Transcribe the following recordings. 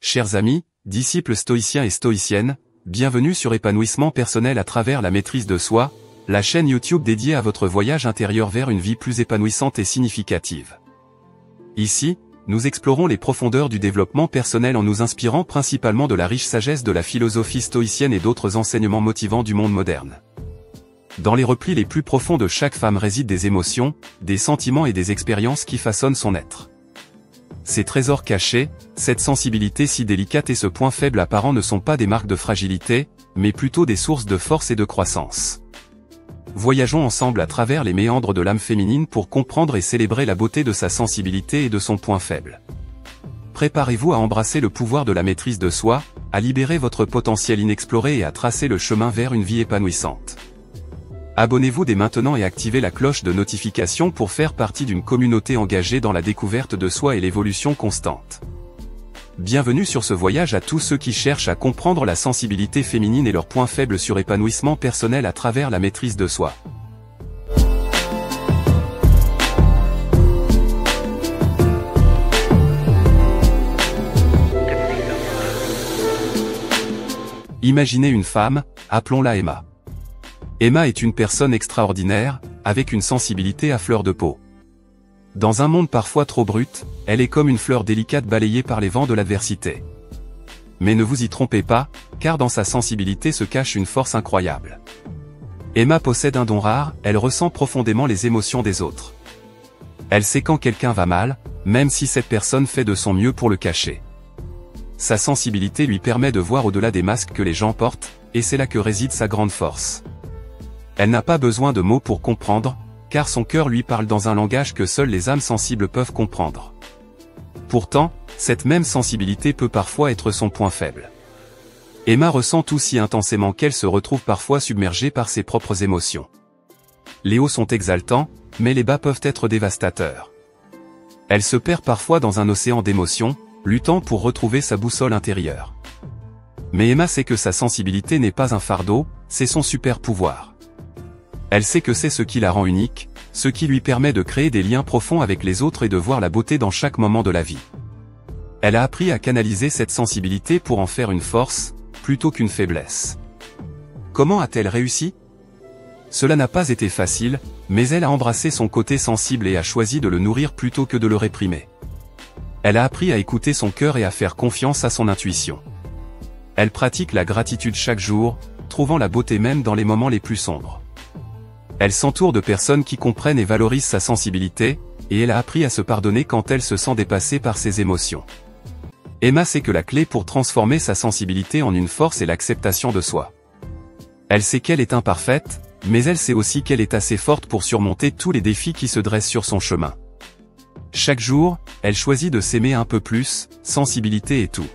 Chers amis, disciples stoïciens et stoïciennes, bienvenue sur Épanouissement personnel à travers la maîtrise de soi, la chaîne YouTube dédiée à votre voyage intérieur vers une vie plus épanouissante et significative. Ici, nous explorons les profondeurs du développement personnel en nous inspirant principalement de la riche sagesse de la philosophie stoïcienne et d'autres enseignements motivants du monde moderne. Dans les replis les plus profonds de chaque femme résident des émotions, des sentiments et des expériences qui façonnent son être. Ces trésors cachés, cette sensibilité si délicate et ce point faible apparent ne sont pas des marques de fragilité, mais plutôt des sources de force et de croissance. Voyageons ensemble à travers les méandres de l'âme féminine pour comprendre et célébrer la beauté de sa sensibilité et de son point faible. Préparez-vous à embrasser le pouvoir de la maîtrise de soi, à libérer votre potentiel inexploré et à tracer le chemin vers une vie épanouissante. Abonnez-vous dès maintenant et activez la cloche de notification pour faire partie d'une communauté engagée dans la découverte de soi et l'évolution constante. Bienvenue sur ce voyage à tous ceux qui cherchent à comprendre la sensibilité féminine et leurs points faibles sur épanouissement personnel à travers la maîtrise de soi. Imaginez une femme, appelons-la Emma. Emma est une personne extraordinaire, avec une sensibilité à fleur de peau. Dans un monde parfois trop brut, elle est comme une fleur délicate balayée par les vents de l'adversité. Mais ne vous y trompez pas, car dans sa sensibilité se cache une force incroyable. Emma possède un don rare, elle ressent profondément les émotions des autres. Elle sait quand quelqu'un va mal, même si cette personne fait de son mieux pour le cacher. Sa sensibilité lui permet de voir au-delà des masques que les gens portent, et c'est là que réside sa grande force. Elle n'a pas besoin de mots pour comprendre, car son cœur lui parle dans un langage que seules les âmes sensibles peuvent comprendre. Pourtant, cette même sensibilité peut parfois être son point faible. Emma ressent tout si intensément qu'elle se retrouve parfois submergée par ses propres émotions. Les hauts sont exaltants, mais les bas peuvent être dévastateurs. Elle se perd parfois dans un océan d'émotions, luttant pour retrouver sa boussole intérieure. Mais Emma sait que sa sensibilité n'est pas un fardeau, c'est son super pouvoir. Elle sait que c'est ce qui la rend unique, ce qui lui permet de créer des liens profonds avec les autres et de voir la beauté dans chaque moment de la vie. Elle a appris à canaliser cette sensibilité pour en faire une force, plutôt qu'une faiblesse. Comment a-t-elle réussi? Cela n'a pas été facile, mais elle a embrassé son côté sensible et a choisi de le nourrir plutôt que de le réprimer. Elle a appris à écouter son cœur et à faire confiance à son intuition. Elle pratique la gratitude chaque jour, trouvant la beauté même dans les moments les plus sombres. Elle s'entoure de personnes qui comprennent et valorisent sa sensibilité, et elle a appris à se pardonner quand elle se sent dépassée par ses émotions. Emma sait que la clé pour transformer sa sensibilité en une force est l'acceptation de soi. Elle sait qu'elle est imparfaite, mais elle sait aussi qu'elle est assez forte pour surmonter tous les défis qui se dressent sur son chemin. Chaque jour, elle choisit de s'aimer un peu plus, sensibilité et tout.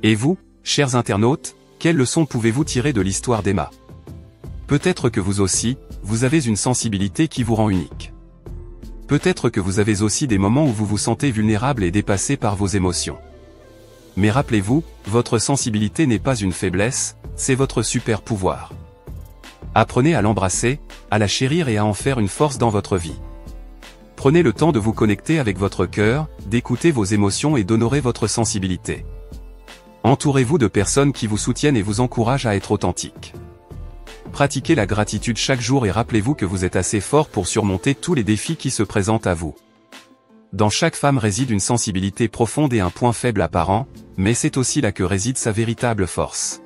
Et vous, chers internautes, quelles leçons pouvez-vous tirer de l'histoire d'Emma? Peut-être que vous aussi, vous avez une sensibilité qui vous rend unique. Peut-être que vous avez aussi des moments où vous vous sentez vulnérable et dépassé par vos émotions. Mais rappelez-vous, votre sensibilité n'est pas une faiblesse, c'est votre super pouvoir. Apprenez à l'embrasser, à la chérir et à en faire une force dans votre vie. Prenez le temps de vous connecter avec votre cœur, d'écouter vos émotions et d'honorer votre sensibilité. Entourez-vous de personnes qui vous soutiennent et vous encouragent à être authentique. Pratiquez la gratitude chaque jour et rappelez-vous que vous êtes assez fort pour surmonter tous les défis qui se présentent à vous. Dans chaque femme réside une sensibilité profonde et un point faible apparent, mais c'est aussi là que réside sa véritable force.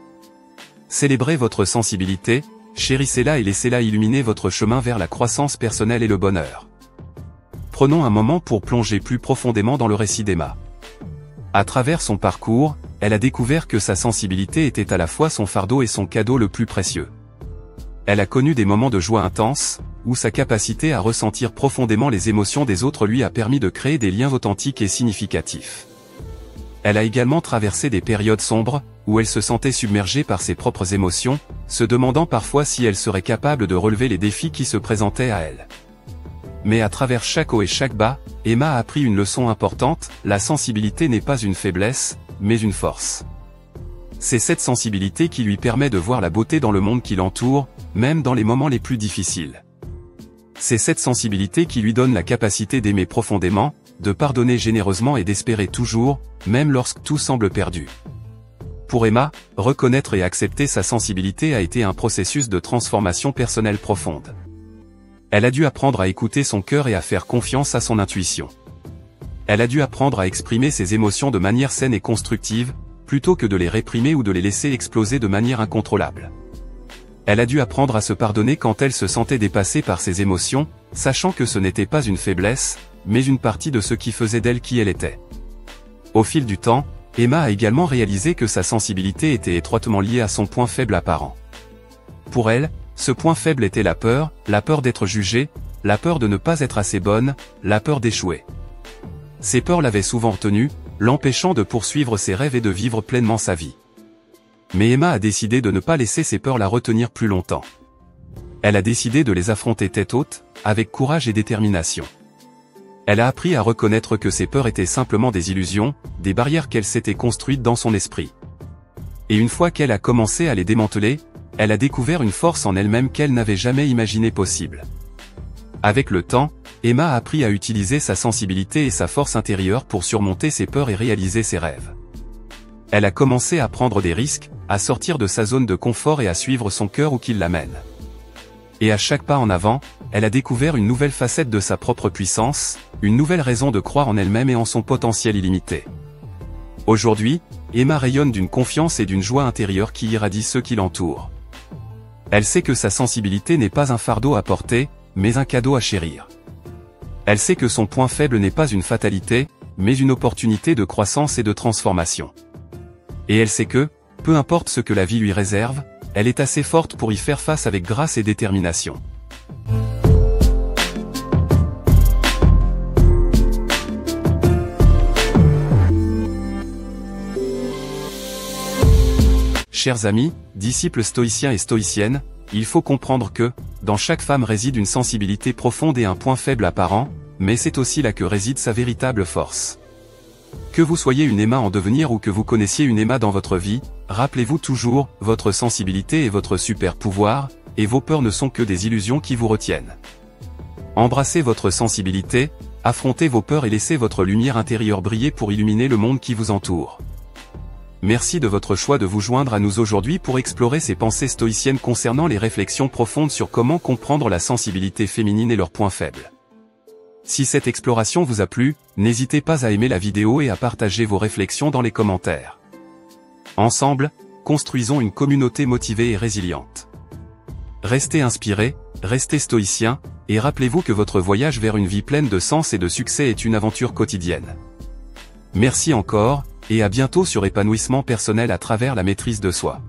Célébrez votre sensibilité, chérissez-la et laissez-la illuminer votre chemin vers la croissance personnelle et le bonheur. Prenons un moment pour plonger plus profondément dans le récit d'Emma. À travers son parcours, elle a découvert que sa sensibilité était à la fois son fardeau et son cadeau le plus précieux. Elle a connu des moments de joie intense, où sa capacité à ressentir profondément les émotions des autres lui a permis de créer des liens authentiques et significatifs. Elle a également traversé des périodes sombres, où elle se sentait submergée par ses propres émotions, se demandant parfois si elle serait capable de relever les défis qui se présentaient à elle. Mais à travers chaque haut et chaque bas, Emma a appris une leçon importante, la sensibilité n'est pas une faiblesse, mais une force. C'est cette sensibilité qui lui permet de voir la beauté dans le monde qui l'entoure, même dans les moments les plus difficiles. C'est cette sensibilité qui lui donne la capacité d'aimer profondément, de pardonner généreusement et d'espérer toujours, même lorsque tout semble perdu. Pour Emma, reconnaître et accepter sa sensibilité a été un processus de transformation personnelle profonde. Elle a dû apprendre à écouter son cœur et à faire confiance à son intuition. Elle a dû apprendre à exprimer ses émotions de manière saine et constructive, plutôt que de les réprimer ou de les laisser exploser de manière incontrôlable. Elle a dû apprendre à se pardonner quand elle se sentait dépassée par ses émotions, sachant que ce n'était pas une faiblesse, mais une partie de ce qui faisait d'elle qui elle était. Au fil du temps, Emma a également réalisé que sa sensibilité était étroitement liée à son point faible apparent. Pour elle, ce point faible était la peur d'être jugée, la peur de ne pas être assez bonne, la peur d'échouer. Ces peurs l'avaient souvent retenue, l'empêchant de poursuivre ses rêves et de vivre pleinement sa vie. Mais Emma a décidé de ne pas laisser ces peurs la retenir plus longtemps. Elle a décidé de les affronter tête haute, avec courage et détermination. Elle a appris à reconnaître que ces peurs étaient simplement des illusions, des barrières qu'elle s'était construites dans son esprit. Et une fois qu'elle a commencé à les démanteler, elle a découvert une force en elle-même qu'elle n'avait jamais imaginé possible. Avec le temps, Emma a appris à utiliser sa sensibilité et sa force intérieure pour surmonter ses peurs et réaliser ses rêves. Elle a commencé à prendre des risques, à sortir de sa zone de confort et à suivre son cœur où qu'il l'amène. Et à chaque pas en avant, elle a découvert une nouvelle facette de sa propre puissance, une nouvelle raison de croire en elle-même et en son potentiel illimité. Aujourd'hui, Emma rayonne d'une confiance et d'une joie intérieure qui irradie ceux qui l'entourent. Elle sait que sa sensibilité n'est pas un fardeau à porter, mais un cadeau à chérir. Elle sait que son point faible n'est pas une fatalité, mais une opportunité de croissance et de transformation. Et elle sait que, peu importe ce que la vie lui réserve, elle est assez forte pour y faire face avec grâce et détermination. Chers amis, disciples stoïciens et stoïciennes, il faut comprendre que, dans chaque femme réside une sensibilité profonde et un point faible apparent, mais c'est aussi là que réside sa véritable force. Que vous soyez une Emma en devenir ou que vous connaissiez une Emma dans votre vie, rappelez-vous toujours, votre sensibilité est votre super pouvoir, et vos peurs ne sont que des illusions qui vous retiennent. Embrassez votre sensibilité, affrontez vos peurs et laissez votre lumière intérieure briller pour illuminer le monde qui vous entoure. Merci de votre choix de vous joindre à nous aujourd'hui pour explorer ces pensées stoïciennes concernant les réflexions profondes sur comment comprendre la sensibilité féminine et leurs points faibles. Si cette exploration vous a plu, n'hésitez pas à aimer la vidéo et à partager vos réflexions dans les commentaires. Ensemble, construisons une communauté motivée et résiliente. Restez inspirés, restez stoïciens, et rappelez-vous que votre voyage vers une vie pleine de sens et de succès est une aventure quotidienne. Merci encore, et à bientôt sur Épanouissement personnel à travers la maîtrise de soi.